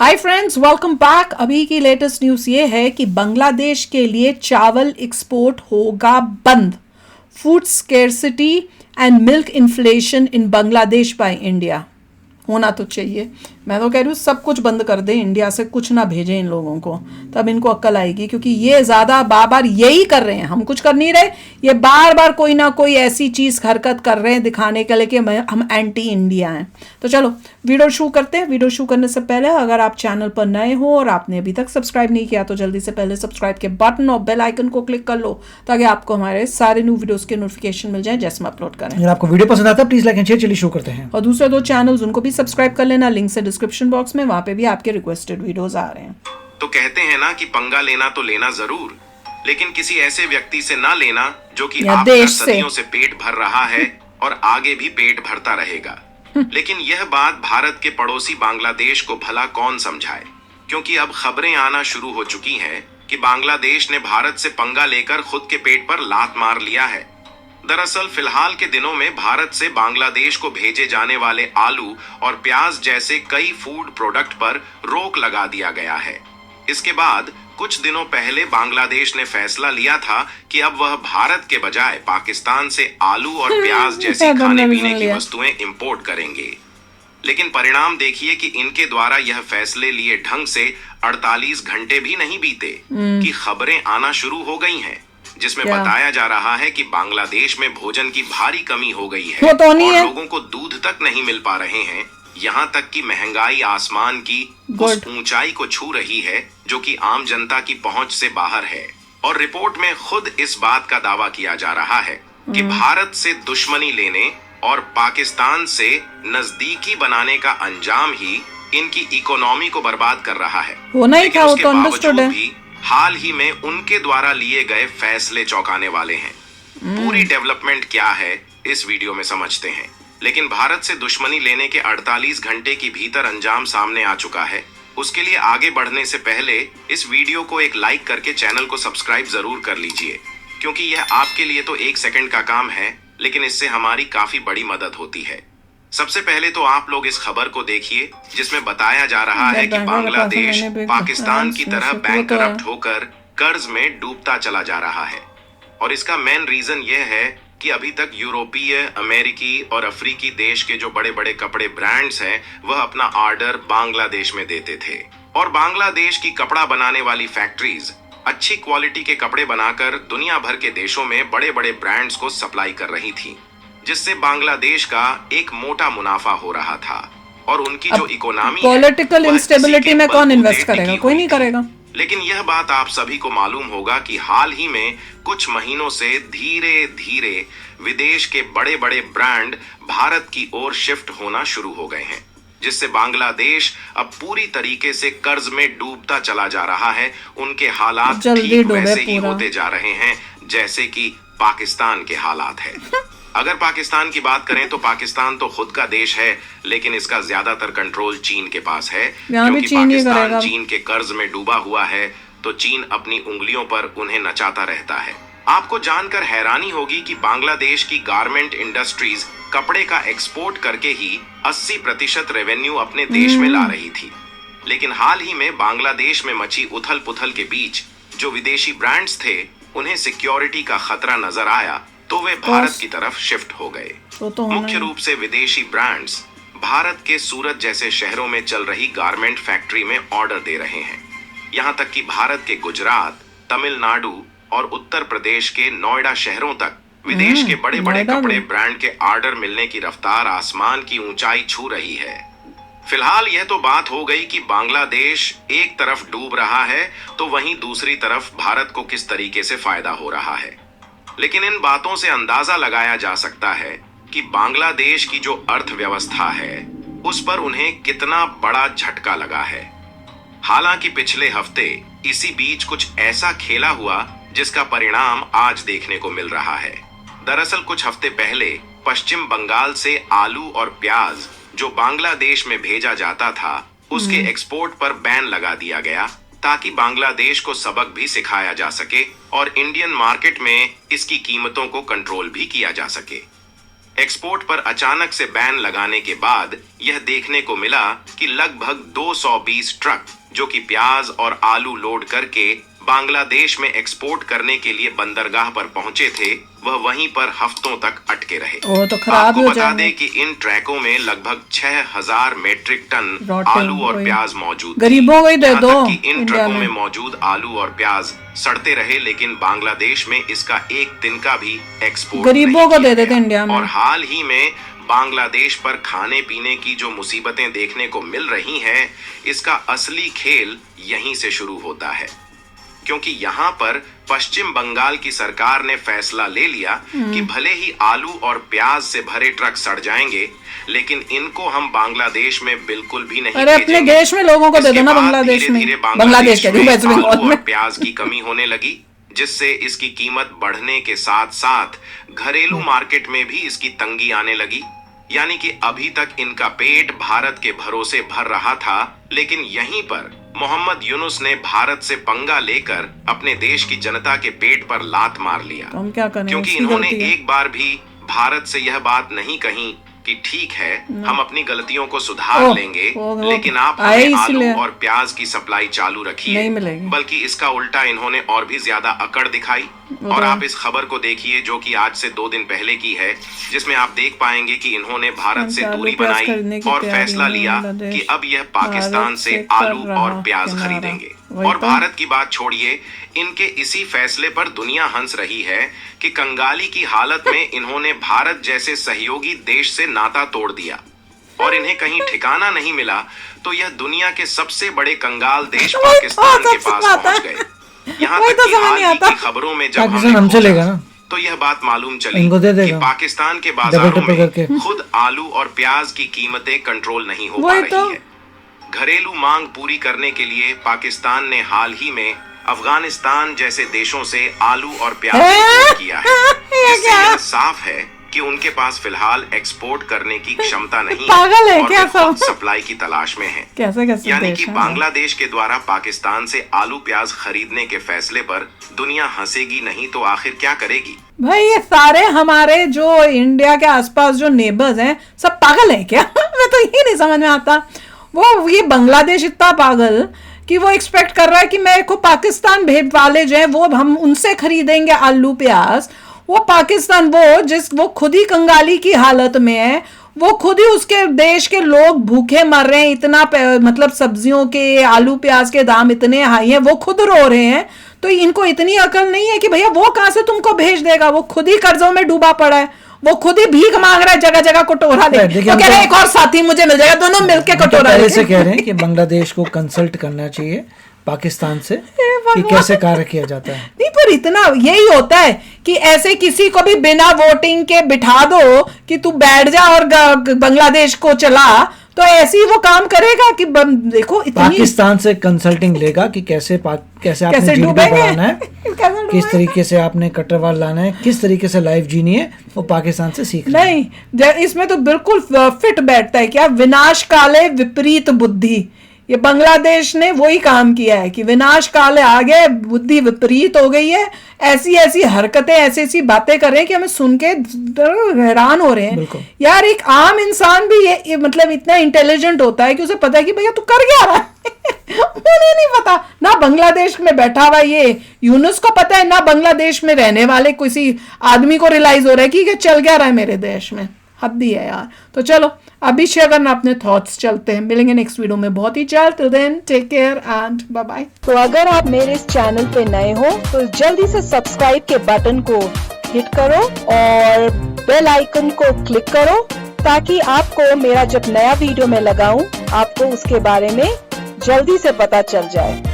Hi friends, welcome back. अभी की latest news ये है कि बांग्लादेश के लिए चावल एक्सपोर्ट होगा बंद। Food scarcity and milk inflation in Bangladesh by India. होना तो चाहिए। मैं तो कह रही हूँ सब कुछ बंद कर दें, इंडिया से कुछ ना भेजें इन लोगों को, तब इनको अक्ल आएगी। क्योंकि ये ज़्यादा बार बार यही कर रहे हैं, हम कुछ कर नहीं रहे, ये बार बार कोई ना कोई ऐसी चीज़ हरकत कर रहे हैं दिखाने के लिए कि हम एंटी इंडिया हैं। तो चलो वीडियो शुरू करते हैं। वीडियो शुरू करने से पहले अगर आप चैनल पर नए हो और आपने अभी तक सब्सक्राइब नहीं किया तो जल्दी से पहले सब्सक्राइब के बटन और बेल आइकन को क्लिक कर लो ताकि आपको हमारे सारे न्यू वीडियोस के नोटिफिकेशन मिल जाए जैसे हम अपलोड करें। अगर आपको वीडियो पसंद आता है प्लीज लाइक एंड शेयर। चलिए शुरू करते हैं। और दूसरे दो चैनल्स उनको भी सब्सक्राइब कर लेना, लिंक से डिस्क्रिप्शन बॉक्स में, वहां पे भी आपके रिक्वेस्टेड वीडियोस आ रहे हैं। तो कहते हैं ना कि पंगा लेना तो लेना जरूर, लेकिन किसी ऐसे व्यक्ति से ना लेना जो कि आपका सदियों से पेट भर रहा है और आगे भी पेट भरता रहेगा। लेकिन यह बात भारत के पड़ोसी बांग्लादेश को भला कौन समझाए, क्योंकि अब खबरें आना शुरू हो चुकी हैं कि बांग्लादेश ने भारत से पंगा लेकर खुद के पेट पर लात मार लिया है। दरअसल फिलहाल के दिनों में भारत से बांग्लादेश को भेजे जाने वाले आलू और प्याज जैसे कई फूड प्रोडक्ट पर रोक लगा दिया गया है। इसके बाद कुछ दिनों पहले बांग्लादेश ने फैसला लिया था कि अब वह भारत के बजाय पाकिस्तान से आलू और प्याज जैसी खाने पीने की वस्तुएं इंपोर्ट करेंगे। लेकिन परिणाम देखिए कि इनके द्वारा यह फैसले लिए ढंग से 48 घंटे भी नहीं बीते कि खबरें आना शुरू हो गई हैं, जिसमें बताया जा रहा है कि बांग्लादेश में भोजन की भारी कमी हो गई है तो नहीं और है। लोगों को दूध तक नहीं मिल पा रहे हैं। यहाँ तक कि महंगाई आसमान की उस ऊंचाई को छू रही है जो कि आम जनता की पहुंच से बाहर है। और रिपोर्ट में खुद इस बात का दावा किया जा रहा है कि भारत से दुश्मनी लेने और पाकिस्तान से नजदीकी बनाने का अंजाम ही इनकी इकोनॉमी को बर्बाद कर रहा है। होना ही था, वो तो अंडरस्टूड है। हाल ही में उनके द्वारा लिए गए फैसले चौंकाने वाले हैं। पूरी डेवलपमेंट क्या है इस वीडियो में समझते हैं। लेकिन भारत से दुश्मनी लेने के 48 घंटे के भीतर अंजाम सामने आ चुका है। उसके लिए आगे बढ़ने से पहले इस वीडियो को एक लाइक करके चैनल को सब्सक्राइब जरूर कर लीजिए, क्योंकि यह आपके लिए तो 1 सेकंड का काम है, लेकिन इससे हमारी काफी बड़ी मदद होती है। सबसे पहले तो आप लोग इस खबर को देखिए जिसमें बताया जा रहा है कि बांग्लादेश पाकिस्तान की तरह बैंक करप्ट होकर कर्ज में डूबता चला जा रहा है। और इसका मेन रीजन यह है कि अभी तक यूरोपीय, अमेरिकी और अफ्रीकी देश के जो बड़े बड़े कपड़े ब्रांड्स हैं वह अपना ऑर्डर बांग्लादेश में देते थे और बांग्लादेश की कपड़ा बनाने वाली फैक्ट्रीज अच्छी क्वालिटी के कपड़े बनाकर दुनिया भर के देशों में बड़े बड़े ब्रांड्स को सप्लाई कर रही थी, जिससे बांग्लादेश का एक मोटा मुनाफा हो रहा था। और उनकी जो इकोनॉमी पॉलिटिकल इंस्टेबिलिटी में कौन इन्वेस्ट करेगा? कोई नहीं करेगा। लेकिन यह बात आप सभी को मालूम होगा कि हाल ही में कुछ महीनों से धीरे धीरे विदेश के बड़े बड़े ब्रांड भारत की ओर शिफ्ट होना शुरू हो गए हैं, जिससे बांग्लादेश अब पूरी तरीके से कर्ज में डूबता चला जा रहा है। उनके हालात ठीक वैसे ही होते जा रहे हैं जैसे कि पाकिस्तान के हालात है। अगर पाकिस्तान की बात करें तो पाकिस्तान तो खुद का देश है, लेकिन इसका ज्यादातर कंट्रोल चीन के पास है, क्योंकि पाकिस्तान चीन के कर्ज में डूबा हुआ है, तो चीन अपनी उंगलियों पर उन्हें नचाता रहता है। आपको जानकर हैरानी होगी कि बांग्लादेश की गारमेंट इंडस्ट्रीज कपड़े का एक्सपोर्ट करके ही 80% रेवेन्यू अपने देश में ला रही थी। लेकिन हाल ही में बांग्लादेश में मची उथल पुथल के बीच जो विदेशी ब्रांड्स थे उन्हें सिक्योरिटी का खतरा नजर आया तो वे भारत की तरफ शिफ्ट हो गए। मुख्य रूप से विदेशी ब्रांड्स भारत के सूरत जैसे शहरों में चल रही गारमेंट फैक्ट्री में ऑर्डर दे रहे हैं। यहाँ तक कि भारत के गुजरात, तमिलनाडु और उत्तर प्रदेश के नोएडा शहरों तक विदेश के बड़े बड़े कपड़े ब्रांड के ऑर्डर मिलने की रफ्तार आसमान की ऊंचाई छू रही है। फिलहाल यह तो बात हो गई कि बांग्लादेश एक तरफ डूब रहा है तो वहीं दूसरी तरफ भारत को किस तरीके से फायदा हो रहा है। लेकिन इन बातों से अंदाजा लगाया जा सकता है कि बांग्लादेश की जो अर्थव्यवस्था है उस पर उन्हें कितना बड़ा झटका लगा है। हालांकि पिछले हफ्ते इसी बीच कुछ ऐसा खेला हुआ जिसका परिणाम आज देखने को मिल रहा है। दरअसल कुछ हफ्ते पहले पश्चिम बंगाल से आलू और प्याज जो बांग्लादेश में भेजा जाता था उसके एक्सपोर्ट पर बैन लगा दिया गया, ताकि बांग्लादेश को सबक भी सिखाया जा सके और इंडियन मार्केट में इसकी कीमतों को कंट्रोल भी किया जा सके। एक्सपोर्ट पर अचानक से बैन लगाने के बाद यह देखने को मिला कि लगभग 220 ट्रक जो कि प्याज और आलू लोड करके बांग्लादेश में एक्सपोर्ट करने के लिए बंदरगाह पर पहुंचे थे, वह वहीं पर हफ्तों तक अटके रहे। वो तो खराब आपको हो बता जाएंगे। दें कि इन ट्रकों में लगभग 6000 मीट्रिक टन रोटी, आलू और वही। प्याज मौजूद थी। गरीबों को ही दे यहाँ दो तक कि इन इंडिया ट्रकों में में। मौजूद आलू और प्याज सड़ते रहे, लेकिन बांग्लादेश में इसका एक दिन का भी एक्सपोर्ट गरीबों नहीं को किया दे देते गया। इंडिया में। और हाल ही में बांग्लादेश पर खाने पीने की जो मुसीबतें देखने को मिल रही हैं, इसका असली खेल यहीं से शुरू होता है, क्योंकि यहाँ पर पश्चिम बंगाल की सरकार ने फैसला ले लिया कि भले ही आलू और प्याज से भरे ट्रक सड़ जाएंगे, लेकिन इनको हम बांग्लादेश में बिल्कुल भी नहीं अरे अपने भेजेंगे। देश में लोगों को दे इसके देना बाद बांग्लादेश में। धीरे-धीरे बांग्लादेश के में वेस्ट बंगाल आलू और में। प्याज की कमी होने लगी, जिससे इसकी कीमत बढ़ने के साथ साथ घरेलू मार्केट में भी इसकी तंगी आने लगी। यानी कि अभी तक इनका पेट भारत के भरोसे भर रहा था, लेकिन यहीं पर मोहम्मद यूनुस ने भारत से पंगा लेकर अपने देश की जनता के पेट पर लात मार लिया। तो हम क्या करें, क्योंकि उसकी इन्होंने गलती है। एक बार भी भारत से यह बात नहीं कही कि ठीक है हम अपनी गलतियों को सुधार ओह, लेंगे, ओह, लेकिन आप आए हमें आलू इसलिए। और प्याज की सप्लाई चालू रखिए। नहीं मिलेगी। बल्कि इसका उल्टा इन्होंने और भी ज्यादा अकड़ दिखाई। और आप इस खबर को देखिए जो कि आज से 2 दिन पहले की है, जिसमें आप देख पाएंगे कि इन्होंने भारत से आलू दूरी प्याज खरीदने बनाई की और तैयारी फैसला में लिया बांग्लादेश कि अब यह पाकिस्तान भारत से से कर आलू रहा और प्याज किनारा। खरीदेंगे। वही और तो। भारत की बात छोड़िए, इनके इसी फैसले पर दुनिया हंस रही है कि कंगाली की हालत में इन्होंने भारत जैसे सहयोगी देश से नाता तोड़ दिया और इन्हें कहीं ठिकाना नहीं मिला, तो यह दुनिया के सबसे बड़े कंगाल देश वही तो पाकिस्तान के सबसे पास बात है। पहुंच गए। यहाँ वही तक तो कि समझ हाल नहीं ही आता। की खबरों में जब पाकिस्तान हमने हमसे खोजा, लेगा ना, तो यह बात मालूम चली इनको दे कि देगा। पाकिस्तान के डबल बाजारों ट्रिपल में करके। खुद आलू और प्याज की कीमतें कंट्रोल नहीं हो पा वही रही तो। है। घरेलू मांग पूरी करने के लिए पाकिस्तान ने हाल ही में अफगानिस्तान जैसे देशों से आलू और प्याज एक्सपोर्ट किया है, जिससे यह साफ है कि उनके पास फिलहाल एक्सपोर्ट करने की क्षमता नहीं पागल है और क्या वे खुद सब? सप्लाई की तलाश में है। कैसे कैसे यानी देश कि हैं? बांग्लादेश के द्वारा पाकिस्तान से आलू प्याज खरीदने के फैसले पर दुनिया हंसेगी नहीं तो आखिर क्या करेगी। भाई ये सारे हमारे जो इंडिया के आसपास जो नेबर्स हैं सब पागल हैं क्या? मैं तो ये नहीं समझ में आता। वो ये बांग्लादेश इतना पागल कि वो एक्सपेक्ट कर रहा है कि मेरे को पाकिस्तान वाले जो है वो हम उनसे खरीदेंगे आलू प्याज। वो पाकिस्तान वो खुद ही कंगाली की हालत में है, वो खुद ही उसके देश के लोग भूखे मर रहे हैं, इतना मतलब सब्जियों के आलू प्याज के दाम इतने हाई हैं, वो खुद रो रहे हैं। तो इनको इतनी अकल नहीं है कि भैया वो कहां से तुमको भेज देगा, वो खुद ही कर्जों में डूबा पड़ा है, वो खुद ही भीख मांग रहा है जगह जगह कटोरा दे। देखिए, तो कह रहे हैं एक और साथी मुझे मिल जाएगा, दोनों मिलके कटोरा पहले लेंगे। से कह रहे हैं कि बांग्लादेश को कंसल्ट करना चाहिए पाकिस्तान से कि भगवान। कैसे कार्य किया जाता है। नहीं पर इतना यही होता है कि ऐसे किसी को भी बिना वोटिंग के बिठा दो कि तू बैठ जा और बांग्लादेश को चला, तो ऐसे ही वो काम करेगा कि देखो इतनी पाकिस्तान से कंसल्टिंग लेगा कि कैसे आपने जीडीपी डूबेंगे? बढ़ाना है, कैसे डूबेंगे? किस तरीके से आपने कट्टरवाद लाना है, किस तरीके से लाइफ जीनी है, वो पाकिस्तान से सीख रहे हैं। नहीं इसमें तो बिल्कुल फिट बैठता है क्या, विनाश काले विपरीत बुद्धि। ये बांग्लादेश ने वही काम किया है कि विनाश काल आ गए, बुद्धि विपरीत हो गई है, ऐसी ऐसी हरकतें ऐसी ऐसी बातें कर रहे हैं कि हमें सुन के हैरान हो रहे हैं। बिल्कुल। यार एक आम इंसान भी ये मतलब इतना इंटेलिजेंट होता है कि उसे पता है कि भैया तू कर क्या रहा है। उन्हें नहीं पता, ना बांग्लादेश में बैठा हुआ ये यूनुस को पता है, ना बांग्लादेश में रहने वाले किसी आदमी को रियलाइज हो रहा है कि ये चल क्या रहा है मेरे देश में। हद ही है यार। तो चलो अभी शेयर करना अपने थॉट्स, चलते हैं, मिलेंगे नेक्स्ट वीडियो में बहुत ही जल्द। Till then take care and bye bye. तो अगर आप मेरे इस चैनल पे नए हो तो जल्दी से सब्सक्राइब के बटन को हिट करो और बेल आइकन को क्लिक करो ताकि आपको मेरा जब नया वीडियो मैं लगाऊं आपको उसके बारे में जल्दी से पता चल जाए।